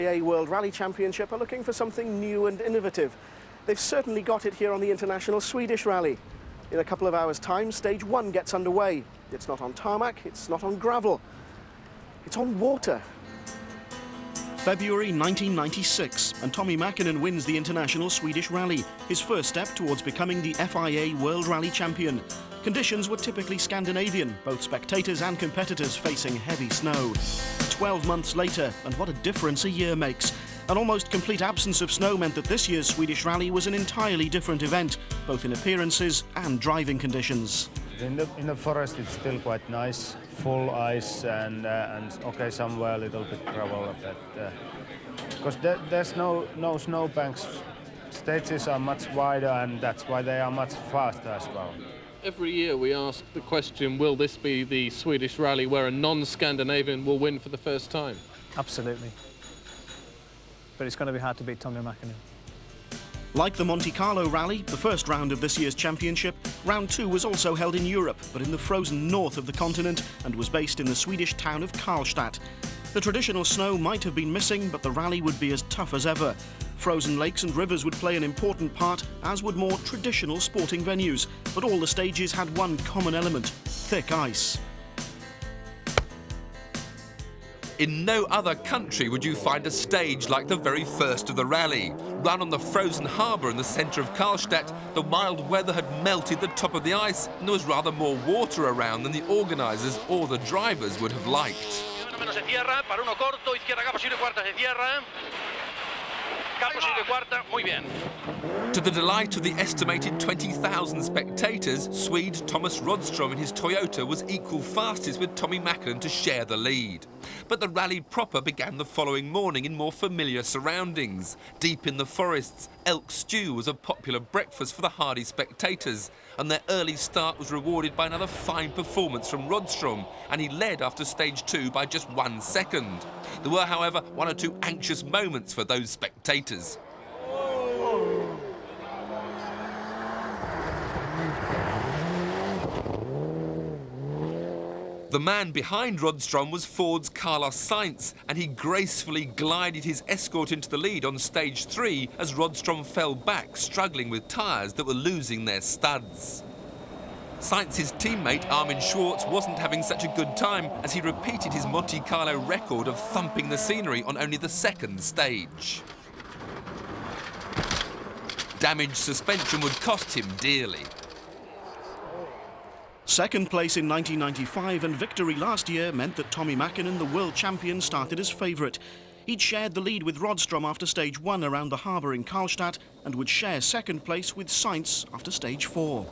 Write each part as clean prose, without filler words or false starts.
FIA World Rally Championship are looking for something new and innovative. They've certainly got it here on the International Swedish Rally. In a couple of hours' time, stage 1 gets underway. It's not on tarmac, it's not on gravel, it's on water. February 1996, and Tommi Mäkinen wins the International Swedish Rally, his first step towards becoming the FIA World Rally Champion. Conditions were typically Scandinavian, both spectators and competitors facing heavy snow. 12 months later, and what a difference a year makes. An almost complete absence of snow meant that this year's Swedish Rally was an entirely different event, both in appearances and driving conditions. In the forest it's still quite nice, full ice and okay, somewhere a little bit gravel, but because there's no snowbanks, stages are much wider and that's why they are much faster as well. Every year we ask the question, will this be the Swedish Rally where a non-Scandinavian will win for the first time? Absolutely. But it's going to be hard to beat Tommi Mäkinen. Like the Monte Carlo Rally, the first round of this year's championship, round 2 was also held in Europe, but in the frozen north of the continent, and was based in the Swedish town of Karlstad. The traditional snow might have been missing, but the rally would be as tough as ever. Frozen lakes and rivers would play an important part, as would more traditional sporting venues. But all the stages had one common element: thick ice. In no other country would you find a stage like the very first of the rally. Run on the frozen harbour in the centre of Karlstad, the mild weather had melted the top of the ice and there was rather more water around than the organisers or the drivers would have liked. To the delight of the estimated 20,000 spectators, Swede Thomas Rodstrom in his Toyota was equal fastest with Tommi Mäkinen to share the lead. But the rally proper began the following morning in more familiar surroundings. Deep in the forests, elk stew was a popular breakfast for the hardy spectators, and their early start was rewarded by another fine performance from Rodstrom, and he led after stage 2 by just 1 second. There were, however, 1 or 2 anxious moments for those spectators. The man behind Rodstrom was Ford's Carlos Sainz, and he gracefully glided his escort into the lead on stage 3 as Rodstrom fell back, struggling with tyres that were losing their studs. Sainz's teammate Armin Schwartz wasn't having such a good time as he repeated his Monte Carlo record of thumping the scenery on only the 2nd stage. Damaged suspension would cost him dearly. Second place in 1995 and victory last year meant that Tommi Mäkinen, the world champion, started as favourite. He'd shared the lead with Rodstrom after stage 1 around the harbour in Karlstad and would share second place with Sainz after stage 4.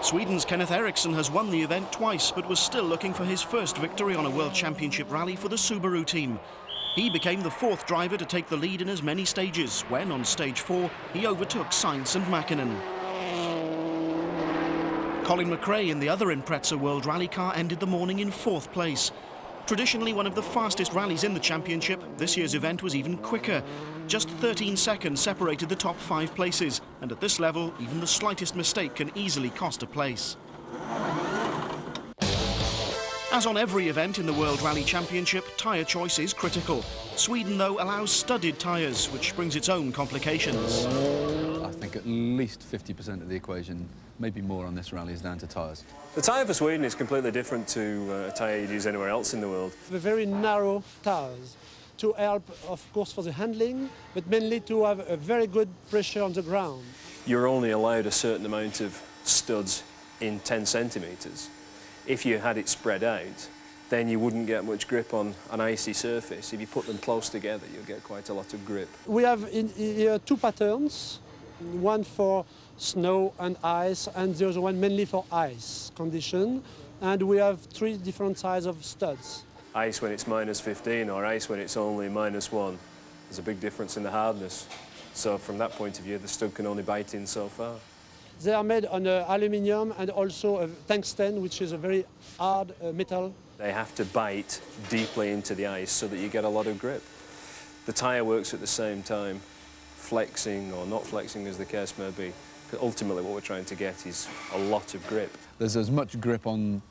Sweden's Kenneth Eriksson has won the event twice, but was still looking for his first victory on a World Championship rally for the Subaru team. He became the 4th driver to take the lead in as many stages, when on stage 4 he overtook Sainz and Mäkinen. Colin McRae in the other Impreza World Rally car ended the morning in 4th place. Traditionally one of the fastest rallies in the championship, this year's event was even quicker. Just 13 seconds separated the top 5 places, and at this level, even the slightest mistake can easily cost a place. As on every event in the World Rally Championship, tyre choice is critical. Sweden, though, allows studded tyres, which brings its own complications. I think at least 50% of the equation, maybe more on this rally, is down to tyres. The tyre for Sweden is completely different to a tyre you'd use anywhere else in the world. The very narrow tyres to help, of course, for the handling, but mainly to have a very good pressure on the ground. You're only allowed a certain amount of studs in 10 centimetres. If you had it spread out, then you wouldn't get much grip on an icy surface. If you put them close together, you'll get quite a lot of grip. We have here 2 patterns, one for snow and ice, and the other one mainly for ice condition. And we have 3 different sizes of studs. Ice when it's -15 or ice when it's only -1. There's a big difference in the hardness. So from that point of view, the stud can only bite in so far. They are made on aluminium and also a tungsten, which is a very hard metal. They have to bite deeply into the ice so that you get a lot of grip. The tyre works at the same time, flexing or not flexing as the case may be. But ultimately what we're trying to get is a lot of grip. There's as much grip on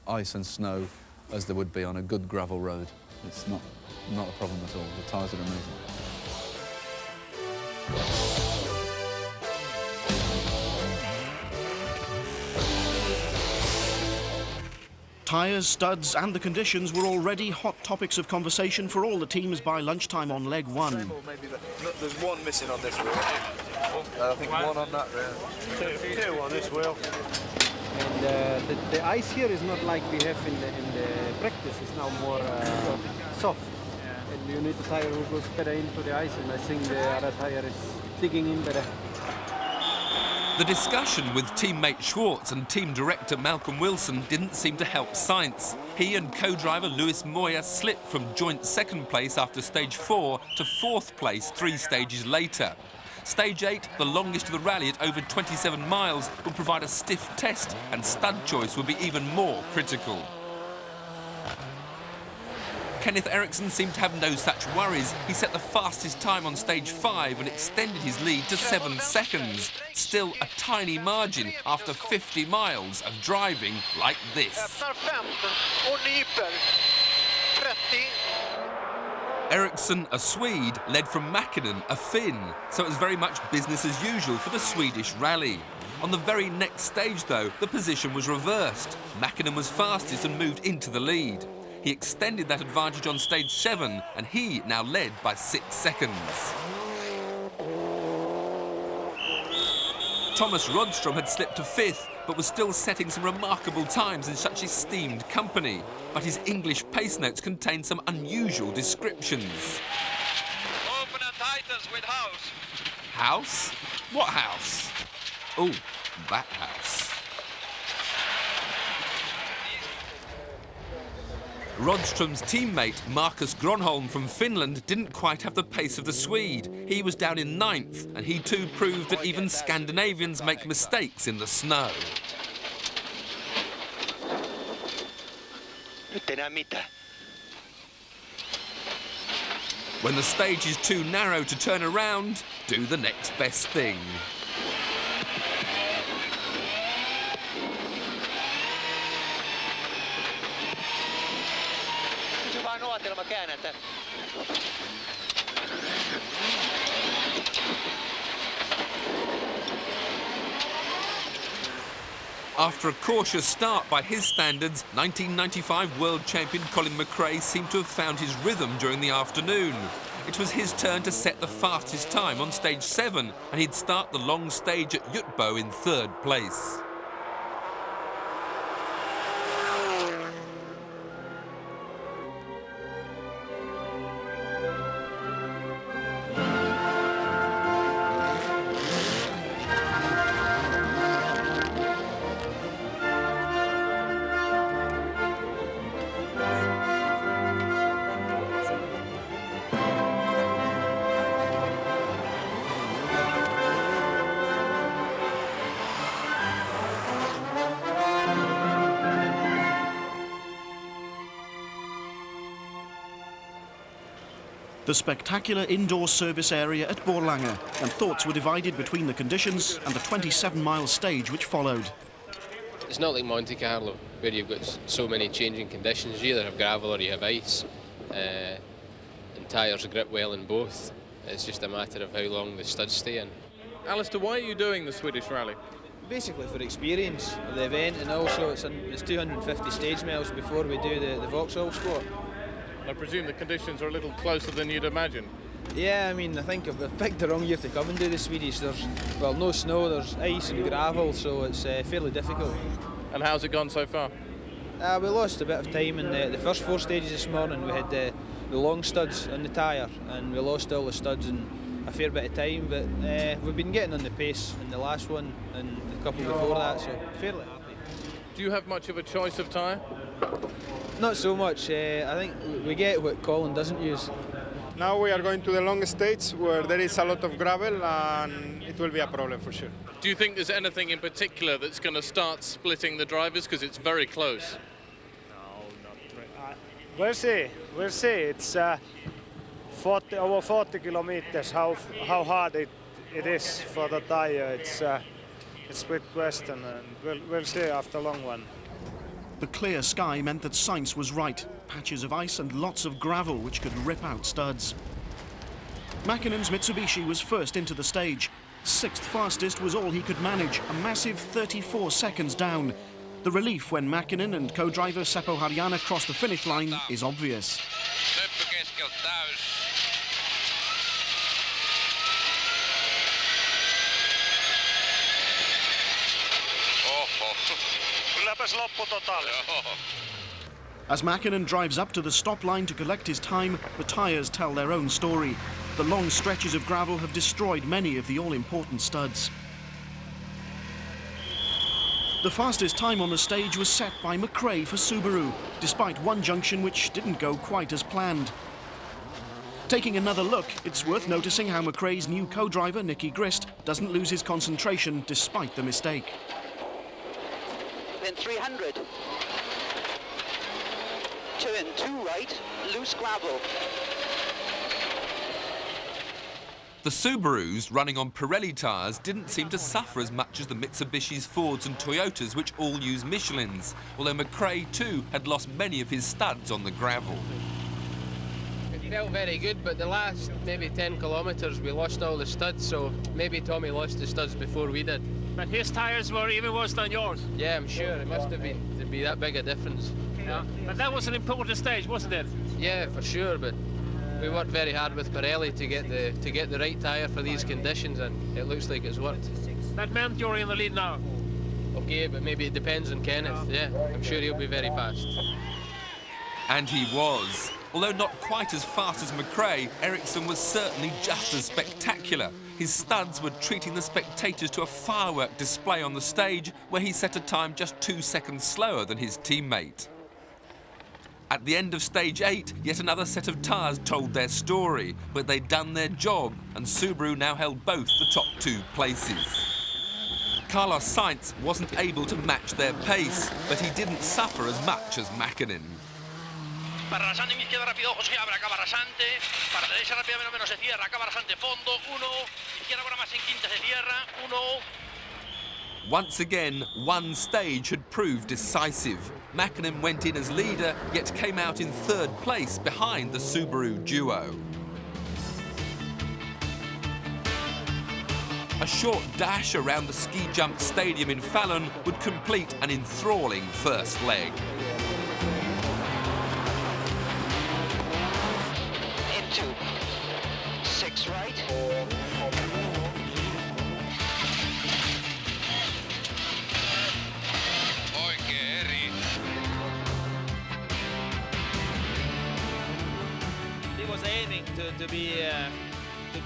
ice and snow as there would be on a good gravel road. It's not a problem at all. The tyres are amazing. Tyres, studs and the conditions were already hot topics of conversation for all the teams by lunchtime on leg one. There's one missing on this wheel. I think one on that wheel. Two on this wheel. And the ice here is not like we have in the practice. It's now more soft. Yeah. And you need a tyre who goes better into the ice, and I think the other tyre is digging in better. The discussion with teammate Schwartz and team director Malcolm Wilson didn't seem to help Sainz. He and co-driver Luis Moya slipped from joint second place after stage 4 to 4th place 3 stages later. Stage 8, the longest of the rally at over 27 miles, will provide a stiff test, and stud choice will be even more critical. Kenneth Eriksson seemed to have no such worries. He set the fastest time on stage 5 and extended his lead to 7 seconds. Still a tiny margin after 50 miles of driving like this. Eriksson, a Swede, led from Mäkinen, a Finn, so it was very much business as usual for the Swedish rally. On the very next stage, though, the position was reversed. Mäkinen was fastest and moved into the lead. He extended that advantage on stage 7, and he now led by 6 seconds. Thomas Rodstrom had slipped to 5th, but was still setting some remarkable times in such esteemed company. But his English pace notes contained some unusual descriptions. Open and tightens with house. House? What house? Oh, that house. Rodstrom's teammate, Marcus Gronholm from Finland, didn't quite have the pace of the Swede. He was down in 9th, and he too proved that even Scandinavians make mistakes in the snow. When the stage is too narrow to turn around, do the next best thing. After a cautious start by his standards, 1995 world champion Colin McRae seemed to have found his rhythm during the afternoon. It was his turn to set the fastest time on stage 7, and he'd start the long stage at Jutbo in 3rd place. The spectacular indoor service area at Borlänge, and thoughts were divided between the conditions and the 27-mile stage which followed. It's not like Monte Carlo, where you've got so many changing conditions. You either have gravel or you have ice, and tyres grip well in both. It's just a matter of how long the studs stay in. Alistair, why are you doing the Swedish Rally? Basically for experience of the event, and also it's 250 stage miles before we do the Vauxhall Sport. I presume the conditions are a little closer than you'd imagine. Yeah, I mean, I think I've picked the wrong year to come and do the Swedish. There's, well, no snow, there's ice and gravel, so it's fairly difficult. And how's it gone so far? We lost a bit of time in the first 4 stages this morning. We had the long studs on the tyre, and we lost all the studs in a fair bit of time, but we've been getting on the pace in the last one and the couple before that, so fairly happy. Do you have much of a choice of tyre? Not so much. I think we get what Colin doesn't use. Now we are going to the long stage where there is a lot of gravel, and it will be a problem for sure. Do you think there's anything in particular that's going to start splitting the drivers, because it's very close? No, not really. We'll see. We'll see. It's over 40 kilometers. How hard it is for the tire. It's a big question, and we'll see after long one. The clear sky meant that Sainz was right. patches of ice and lots of gravel which could rip out studs. Mäkkinen's Mitsubishi was first into the stage. Sixth fastest was all he could manage, a massive 34 seconds down. The relief when Mäkinen and co-driver Seppo Harjanne crossed the finish line is obvious. As Mäkinen drives up to the stop line to collect his time, the tyres tell their own story. The long stretches of gravel have destroyed many of the all-important studs. The fastest time on the stage was set by McRae for Subaru, despite one junction which didn't go quite as planned. Taking another look, it's worth noticing how McRae's new co-driver, Nicky Grist, doesn't lose his concentration despite the mistake. Then 300. 2 and 2 right, loose gravel. The Subarus, running on Pirelli tyres, didn't seem to suffer as much as the Mitsubishis, Fords and Toyotas, which all use Michelins, although McRae too had lost many of his studs on the gravel. It felt very good, but the last maybe 10 kilometres we lost all the studs, so maybe Tommy lost the studs before we did. But his tyres were even worse than yours. Yeah, I'm sure. It must have been to be that big a difference. Yeah. But that was an important stage, wasn't it? Yeah, for sure, but we worked very hard with Pirelli to get the right tyre for these conditions, and it looks like it's worked. That meant you're in the lead now. Okay, but maybe it depends on Kenneth. Yeah, I'm sure he'll be very fast. And he was. Although not quite as fast as McRae, Ericsson was certainly just as spectacular. His studs were treating the spectators to a firework display on the stage, where he set a time just 2 seconds slower than his teammate. At the end of stage 8, yet another set of tyres told their story, but they'd done their job, and Subaru now held both the top 2 places. Carlos Sainz wasn't able to match their pace, but he didn't suffer as much as Mäkinen. Para rasante, mi izquierda rápido, José abre, acaba rasante. Para derecha rápida, menos se cierra, acaba rasante, fondo, 1. Izquierda ahora más en quinta, se cierra, 1. Once again, one stage had proved decisive. Mäkinen went in as leader, yet came out in 3rd place behind the Subaru duo. A short dash around the ski jump stadium in Fallon would complete an enthralling first leg. Into 6 right. He was aiming to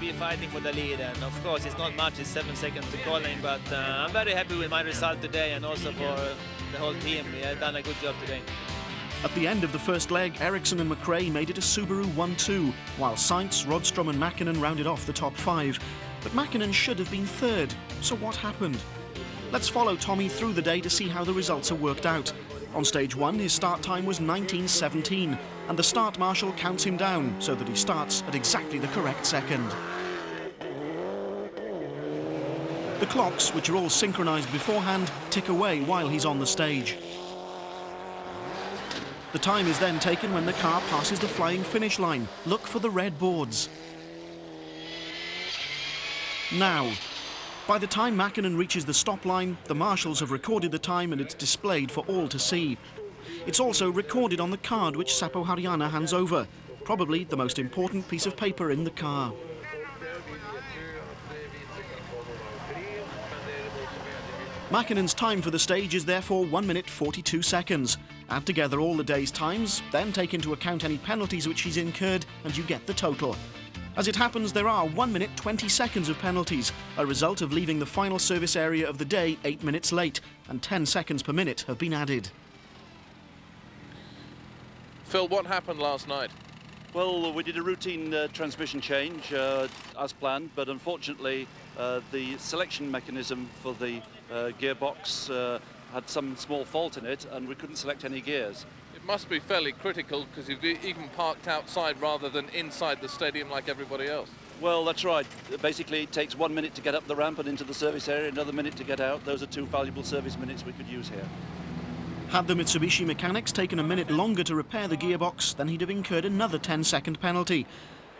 be fighting for the lead, and of course it's not much, it's 7 seconds to Colin, but I'm very happy with my result today, and also for the whole team. We have done a good job today. At the end of the first leg, Ericsson and McRae made it a Subaru 1-2, while Sainz, Rodstrom and Mäkinen rounded off the top 5. But Mäkinen should have been 3rd, so what happened? Let's follow Tommy through the day to see how the results are worked out. On stage 1, his start time was 19:17, and the start marshal counts him down so that he starts at exactly the correct second. The clocks, which are all synchronized beforehand, tick away while he's on the stage. The time is then taken when the car passes the flying finish line. Look for the red boards. Now, by the time Mäkinen reaches the stop line, the marshals have recorded the time and it's displayed for all to see. It's also recorded on the card which Seppo Harjanne hands over, probably the most important piece of paper in the car. Mäkinen's time for the stage is therefore 1 minute 42 seconds. Add together all the day's times, then take into account any penalties which he's incurred, and you get the total. As it happens, there are 1 minute 20 seconds of penalties, a result of leaving the final service area of the day 8 minutes late, and 10 seconds per minute have been added. Phil, what happened last night? Well, we did a routine transmission change as planned, but unfortunately the selection mechanism for the gearbox had some small fault in it, and we couldn't select any gears. It must be fairly critical because you've even parked outside rather than inside the stadium like everybody else. Well, that's right. Basically, it takes 1 minute to get up the ramp and into the service area, another minute to get out. Those are 2 valuable service minutes we could use here. Had the Mitsubishi mechanics taken a minute longer to repair the gearbox, then he'd have incurred another 10-second penalty.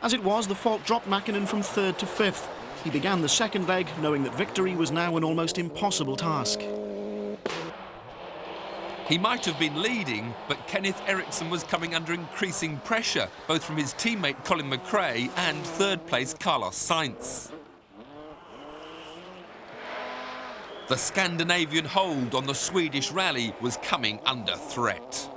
As it was, the fault dropped Mäkinen from 3rd to 5th. He began the second leg knowing that victory was now an almost impossible task. He might have been leading, but Kenneth Eriksson was coming under increasing pressure, both from his teammate Colin McRae and 3rd place Carlos Sainz. The Scandinavian hold on the Swedish rally was coming under threat.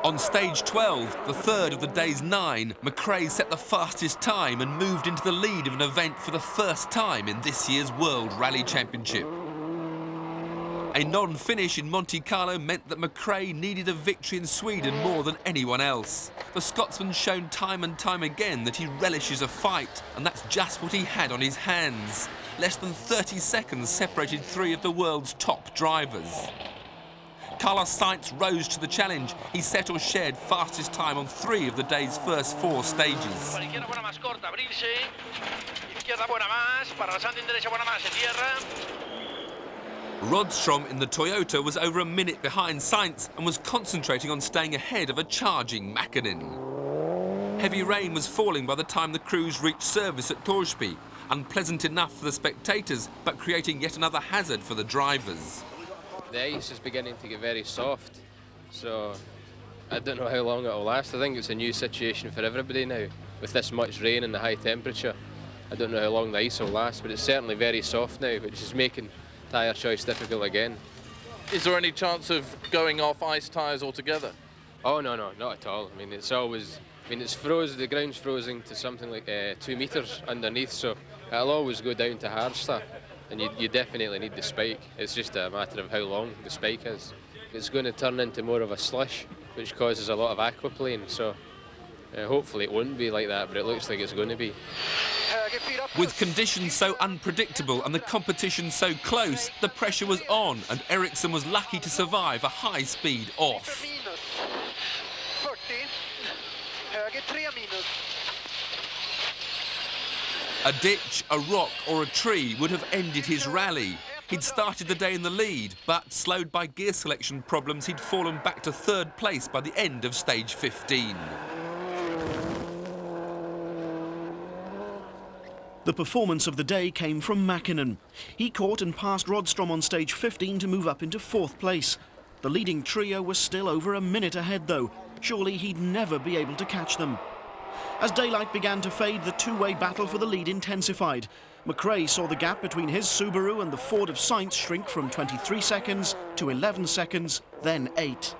On stage 12, the third of the day's 9, McRae set the fastest time and moved into the lead of an event for the first time in this year's World Rally Championship. A non-finish in Monte Carlo meant that McRae needed a victory in Sweden more than anyone else. The Scotsman's shown time and time again that he relishes a fight, and that's just what he had on his hands. Less than 30 seconds separated 3 of the world's top drivers. Carlos Sainz rose to the challenge. He set or shared fastest time on 3 of the day's first 4 stages. Rodstrom in the Toyota was over a minute behind Sainz and was concentrating on staying ahead of a charging Mäkinen. Heavy rain was falling by the time the crews reached service at Torsby. Unpleasant enough for the spectators, but creating yet another hazard for the drivers. The ice is beginning to get very soft, so I don't know how long it will last. I think it's a new situation for everybody now, with this much rain and the high temperature. I don't know how long the ice will last, but it's certainly very soft now, which is making tyre choice difficult again. Is there any chance of going off ice tyres altogether? Oh, no, not at all. I mean, it's always, it's frozen, the ground's frozen to something like 2 metres underneath, so it'll always go down to hard stuff. And you definitely need the spike. It's just a matter of how long the spike is. It's going to turn into more of a slush, which causes a lot of aquaplane, so hopefully it won't be like that, but it looks like it's going to be. With conditions so unpredictable and the competition so close, the pressure was on, and Eriksson was lucky to survive a high-speed off. A ditch, a rock or a tree would have ended his rally. He'd started the day in the lead, but slowed by gear selection problems, he'd fallen back to 3rd place by the end of stage 15. The performance of the day came from Mäkinen. He caught and passed Rodstrom on stage 15 to move up into 4th place. The leading trio was still over a minute ahead, though. Surely he'd never be able to catch them. As daylight began to fade, the two-way battle for the lead intensified. McRae saw the gap between his Subaru and the Ford of Sainz shrink from 23 seconds to 11 seconds, then 8.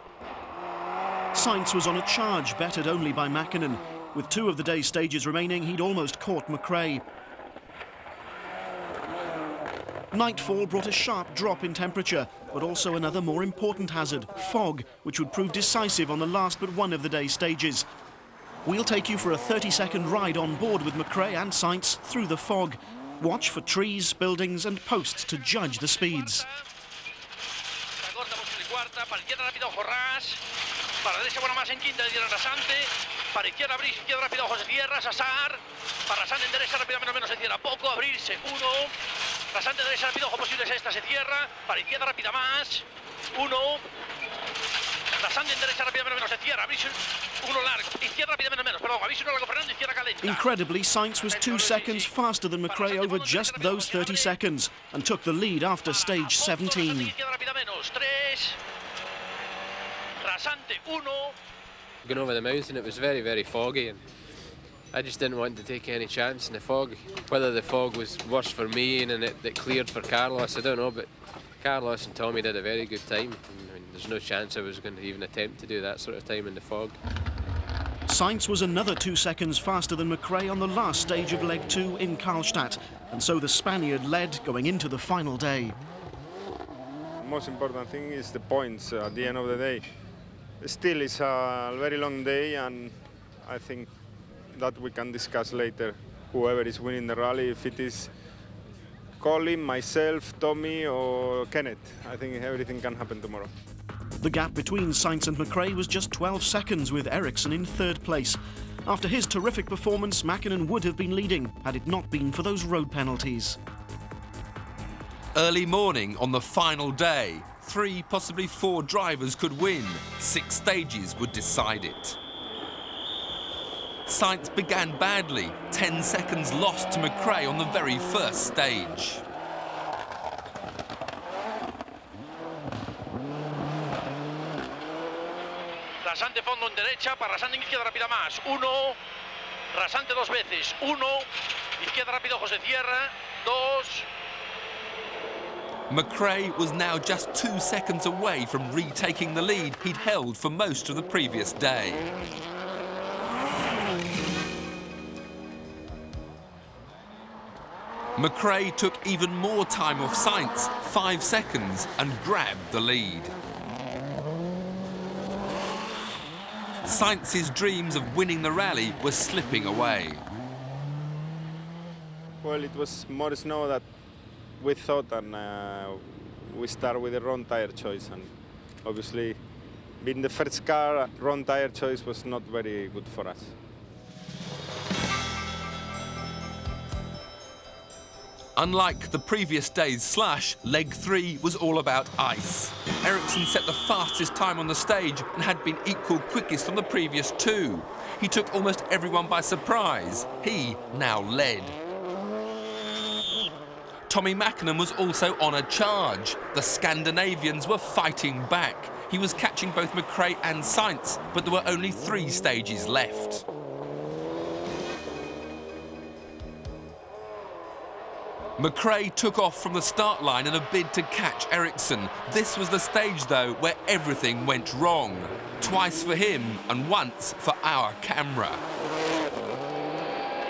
Sainz was on a charge, bettered only by Mäkinen. With 2 of the day's stages remaining, he'd almost caught McRae. Nightfall brought a sharp drop in temperature, but also another more important hazard, fog, which would prove decisive on the last but one of the day's stages. We'll take you for a 30-second ride on board with McRae and Sainz through the fog. Watch for trees, buildings and posts to judge the speeds. Rasante derecha rápido, ojo posible es esta, se cierra. Para izquierda rápida más. 1. Rasante derecha rápida menos se cierra. Abrirse 1 largo. Izquierda rápida menos, perdón. Abrirse 1 largo Fernando, izquierda calenta. Incredibly, Sainz was 2 seconds faster than McRae over just those 30 seconds and took the lead after stage 17. Izquierda rápida menos. 3. Rasante 1. Going over the mountain, it was very, very foggy, and I just didn't want to take any chance in the fog. Whether the fog was worse for me and it cleared for Carlos, I don't know, but Carlos and Tommy did a very good time. I mean, there's no chance I was going to even attempt to do that sort of time in the fog. Sainz was another 2 seconds faster than McRae on the last stage of leg 2 in Karlstadt, and so the Spaniard led going into the final day. The most important thing is the points at the end of the day. Still, it's a very long day, and I think that we can discuss later, whoever is winning the rally, if it is Colin, myself, Tommy or Kenneth. I think everything can happen tomorrow. The gap between Sainz and McRae was just 12 seconds, with Eriksson in 3rd place. After his terrific performance, Mäkinen would have been leading had it not been for those road penalties. Early morning on the final day, 3, possibly 4 drivers could win. 6 stages would decide it. Sainz began badly, 10 seconds lost to McRae on the very first stage. Rasante fondo en derecha, para rasante en izquierda rápida más. 1, rasante 2 veces. 1, izquierda rápido José Sierra. 2. McRae was now just 2 seconds away from retaking the lead he'd held for most of the previous day. McRae took even more time off Sainz, 5 seconds, and grabbed the lead. Sainz's dreams of winning the rally were slipping away. Well, it was more snow than we thought, and we started with the wrong tire choice. And obviously, being the first car, wrong tire choice was not very good for us. Unlike the previous day's slash, leg 3 was all about ice. Ericsson set the fastest time on the stage and had been equal quickest on the previous 2. He took almost everyone by surprise. He now led. Tommi Mäkinen was also on a charge. The Scandinavians were fighting back. He was catching both McRae and Sainz, but there were only 3 stages left. McRae took off from the start line in a bid to catch Ericsson. This was the stage, though, where everything went wrong. Twice for him and once for our camera.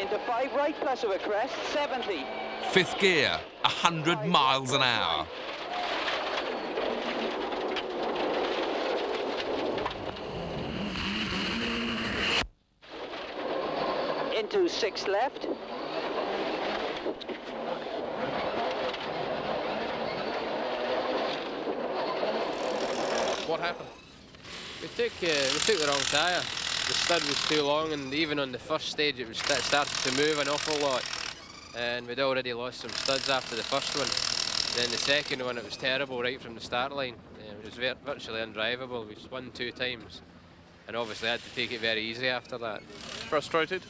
Into 5 right plus of a crest, 70. 5th gear, 100 miles an hour. Into 6 left. What happened? We took the wrong tyre. The stud was too long, and even on the first stage it started to move an awful lot. And we'd already lost some studs after the first one. Then the second one, it was terrible right from the start line. It was virtually undrivable. We spun 2 times, and obviously had to take it very easy after that. Frustrated?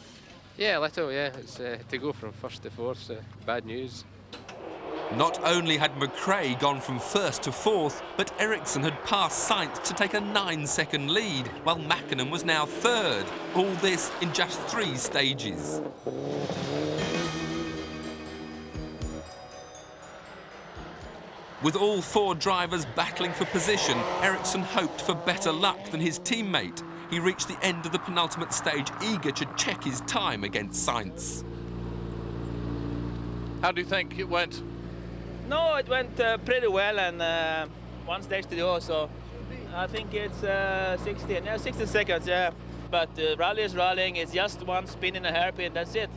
Yeah, a little, yeah. It's to go from 1st to 4th, bad news. Not only had McRae gone from 1st to 4th, but Ericsson had passed Sainz to take a 9-second lead, while Mäkinen was now 3rd. All this in just 3 stages. With all 4 drivers battling for position, Ericsson hoped for better luck than his teammate. He reached the end of the penultimate stage eager to check his time against Sainz. How do you think it went? No, it went pretty well, and 1 stage to go, so I think it's 16 seconds, yeah. But rally is rallying, it's just 1 spin in a hairpin, that's it.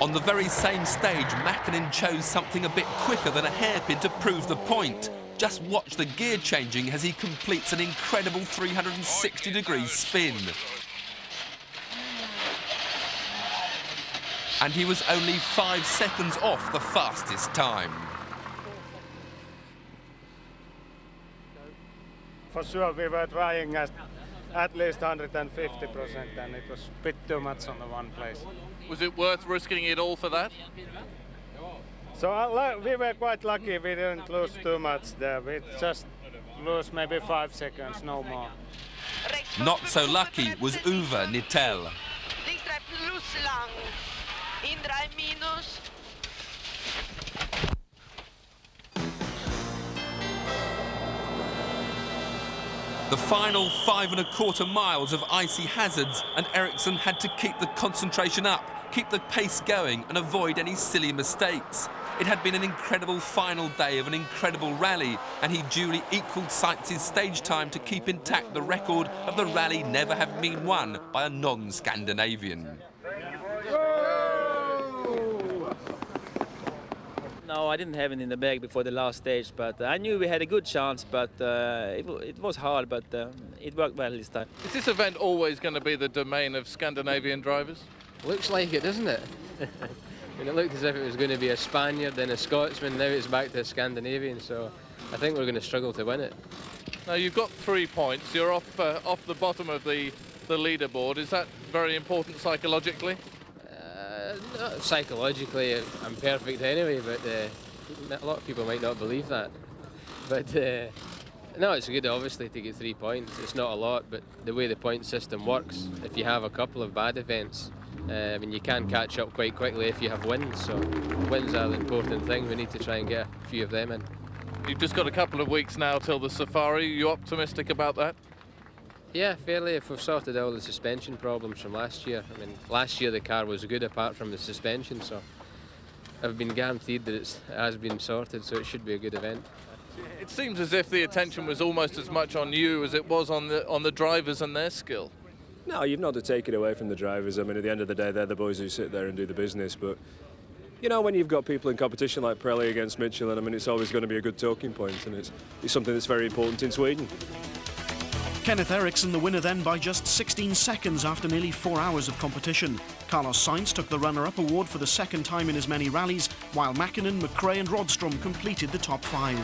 On the very same stage, Mäkinen chose something a bit quicker than a hairpin to prove the point. Just watch the gear changing as he completes an incredible 360-degree spin. And he was only 5 seconds off the fastest time. For sure, we were trying at least 150%, and it was a bit too much on the one place. Was it worth risking it all for that? So we were quite lucky. We didn't lose too much there. We just lose maybe 5 seconds, no more. Not so lucky was Uwe Nittel. The final 5¼ miles of icy hazards, and Ericsson had to keep the concentration up, keep the pace going and avoid any silly mistakes. It had been an incredible final day of an incredible rally, and he duly equalled Sainz's stage time to keep intact the record of the rally never have been won by a non-Scandinavian. No, I didn't have it in the bag before the last stage, but I knew we had a good chance, but it was hard, but it worked well this time. Is this event always going to be the domain of Scandinavian drivers? Looks like it, doesn't it? mean, it looked as if it was going to be a Spaniard, then a Scotsman, now it's back to a Scandinavian, so I think we're going to struggle to win it. Now, you've got 3 points. You're off the bottom of the leaderboard. Is that very important psychologically? No, psychologically, I'm perfect anyway, but a lot of people might not believe that. But no, it's good, obviously, to get 3 points. It's not a lot, but the way the point system works, if you have a couple of bad events, I mean, you can catch up quite quickly if you have wins. So wins are the important thing. We need to try and get a few of them in. You've just got a couple of weeks now till the safari. Are you optimistic about that? Yeah, fairly, if we've sorted all the suspension problems from last year. I mean, last year the car was good apart from the suspension, so I've been guaranteed that it has been sorted, so it should be a good event. It seems as if the attention was almost as much on you as it was on the drivers and their skill. No, you've not to take it away from the drivers. I mean, at the end of the day, they're the boys who sit there and do the business. But, you know, when you've got people in competition like Pirelli against Michelin, I mean, it's always going to be a good talking point, and it's something that's very important in Sweden. Kenneth Eriksson the winner then by just 16 seconds after nearly 4 hours of competition. Carlos Sainz took the runner-up award for the second time in as many rallies, while Mäkinen, McRae and Rodstrom completed the top 5.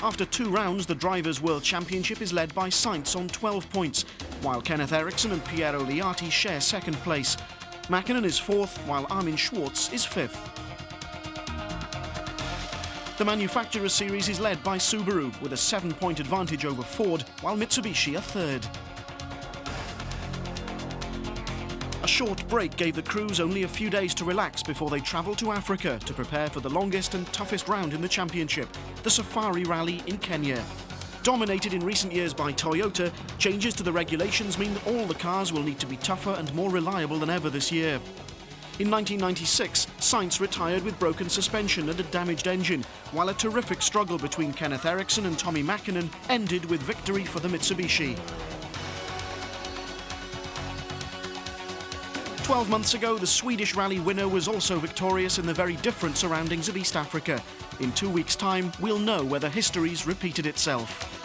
After 2 rounds, the Drivers' World Championship is led by Sainz on 12 points, while Kenneth Eriksson and Piero Liati share second place. Mäkinen is 4th, while Armin Schwartz is 5th. The Manufacturers Series is led by Subaru, with a 7-point advantage over Ford, while Mitsubishi are 3rd. A short break gave the crews only a few days to relax before they travelled to Africa to prepare for the longest and toughest round in the championship, the Safari Rally in Kenya. Dominated in recent years by Toyota, changes to the regulations mean that all the cars will need to be tougher and more reliable than ever this year. In 1996, Sainz retired with broken suspension and a damaged engine, while a terrific struggle between Kenneth Eriksson and Tommi Mäkinen ended with victory for the Mitsubishi. 12 months ago, the Swedish rally winner was also victorious in the very different surroundings of East Africa. In 2 weeks' time, we'll know whether history's repeated itself.